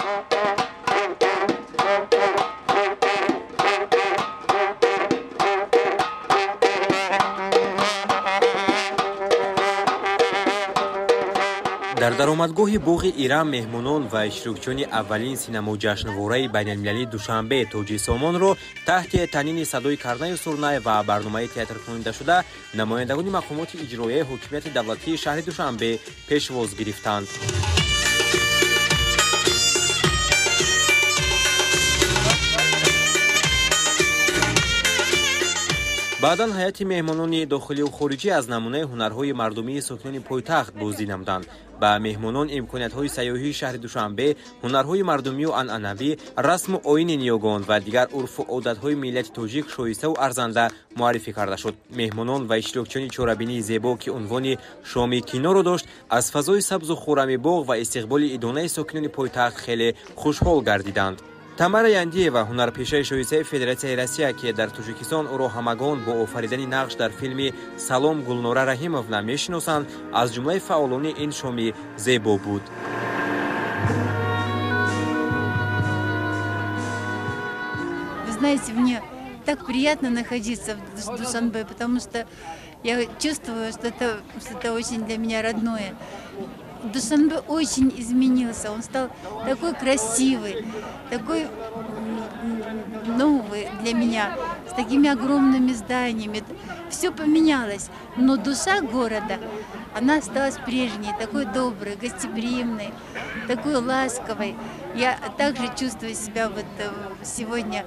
дар даромадгоҳи боғи Ирам меҳмонон ва иштирокчиёни аввалин синамоҷашнвораи байналмилалии Душанбе Тоҷи Сомонро таҳти таънини садои Карнаи Сурнай ва барномаи театркунидашуда намояндагони мақомоти иҷроияи ҳокимияти давлатии шаҳри Душанбе пешвоз гирифтанд. баъдан ҳайати меҳмонони дохилию хориҷӣ аз намунаи ҳунарҳои мардумии сокинони пойтахт боздӣ намуданд. ба меҳмонон имкониятҳои сайёҳии шаҳри Душанбе, ҳунарҳои мардумию анъанавӣ, расму оини ниёгон ва дигар урфу одатҳои миллати тоҷик шоистау арзанда муаррифӣ карда шуд. меҳмонон ва иштирокчиёни чорабинии зебо ки унвони шоми киноро дошт, аз фазои сабзу хӯрами боғ ва истиқболи идонаи сокинони пойтахт хеле хушҳол гардиданд. Тамара Яндиева, ҳунарпешаи шоистаи Федератсияи Россия, ки дар Тоҷикистон ӯро ҳамагон бо офаридани нақш дар филми «Салом» Гулнора Раҳимовна мешиносанд, аз ҷумлаи фаъолони ин шоми зебо буд. Вы знаете, мне так приятно находиться в Душанбе, потому что я чувствую, что это очень для меня родное. Душанбе очень изменился, он стал такой красивый, такой новый для меня, с такими огромными зданиями. Все поменялось, но душа города, она осталась прежней, такой доброй, гостеприимной, такой ласковой. Я также чувствую себя вот сегодня,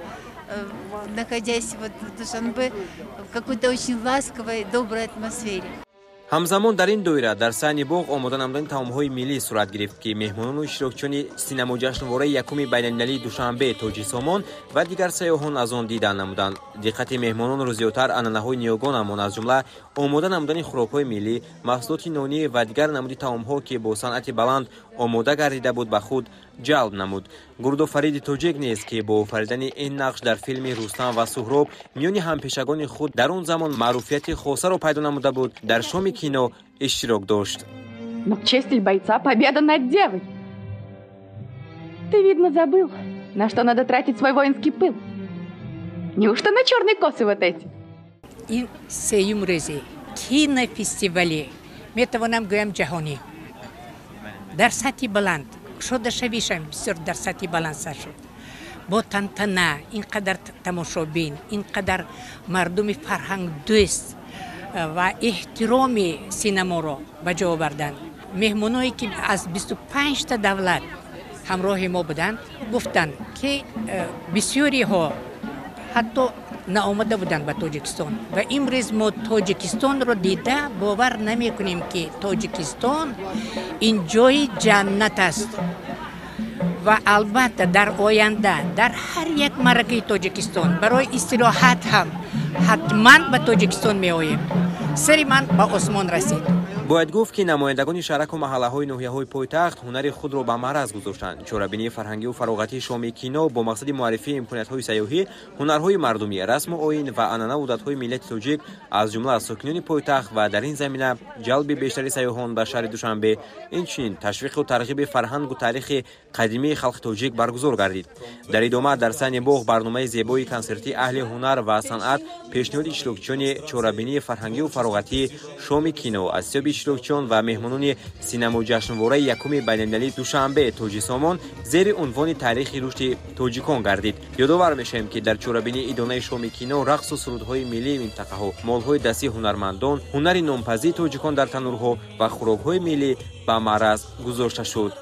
находясь вот в Душанбе, в какой-то очень ласковой, доброй атмосфере. ҳамзамон дар ин доира дар сайни боғ омода намудани таомҳои миллӣ сурат гирифт, ки меҳмонону иштирокчиёни синамоҷашнвораи якуми байналмилалии Душанбе Тоҷи Сомон ва дигар сайёҳон аз он дида намуданд. диққати меҳмононро зиёдтар анъанаҳои ниёгонамон, аз ҷумла омода намудани хӯрокҳои миллӣ, маҳсулоти нонӣ ва дигар намуди таомҳо, ки бо санъати баланд омода гардида буд, ба худ ҷалб намуд. Гурдофариди тоҷик нест, ки бо офаридани ин нақш дар филми «Рустам ва Суҳроб» миёни ҳампешагони худ дар он замон маъруфияти хосаро пайдо намуда буд, дар шоми кино иштирок дошт. Но в честь бойца победа над девой. Ты, видно, забыл, на что надо тратить свой воинский пыл. Неужто на черные косы вот эти? این سیوم روزی کینه فستیوالی میتوانم گویم جهانی در سطح بلند شده شویشم بسیار در سطح بلند سر شد با تنتنه اینقدر تماشابین اینقدر مردم فرهنگ دوست و احترام سینما را به جا آوردند. مهمانایی که از 25 تا دولت همراه ما بودند گفتند که بسیاری ها حتی نآمده بودند به تاجیکستان و امروز ما تاجیکستان رو دیده باور نمی کنیم که تاجیکستان این جای جنت است و البته در آینده در هر یک مرکه تاجیکستان برای استراحت هم حتما به تاجیکستان می آییم. سری من به آسمان رسید. бояд гуфт ки намояндагони шаҳраку маҳаллаҳои ноҳияҳои пойтахт ҳунари худро ба маъраз гузоштанд. чорабинии фарҳангиву фароғатии шоми кино бо мақсади муаррифии имкониятҳои сайёҳӣ, ҳунарҳои мардумӣ, расму оин ва анъанаву одатҳои миллати тоҷик аз ҷумла аз сокинони пойтахт ва дар ин замина ҷалби бештари сайёҳон ба шаҳри Душанбе, инчунин ташвиқу тарғиби фарҳангу таърихи қадимии халқи тоҷик баргузор гардид. дар идома дар сайни боғ барномаи зебои консертии аҳли ҳунар ва санъат пешниҳоди иштирокчиёни чорабинии фарҳангиву фароғатии шоми кино аз сиёби иштирокчиён ва меҳмонони синамоҷашнвораи якуми байналмилалии Душанбе Тоҷи Сомон зери унвони таърихи рушди тоҷикон гардид. ёдовар мешавем, ки дар чорабинии идонаи шоми кино рақсу сурудҳои миллии минтақаҳо, молҳои дастии ҳунармандон, ҳунари нонпазии тоҷикон дар танӯрҳо ва хӯрокҳои миллӣ ба маъраз гузошта шуд.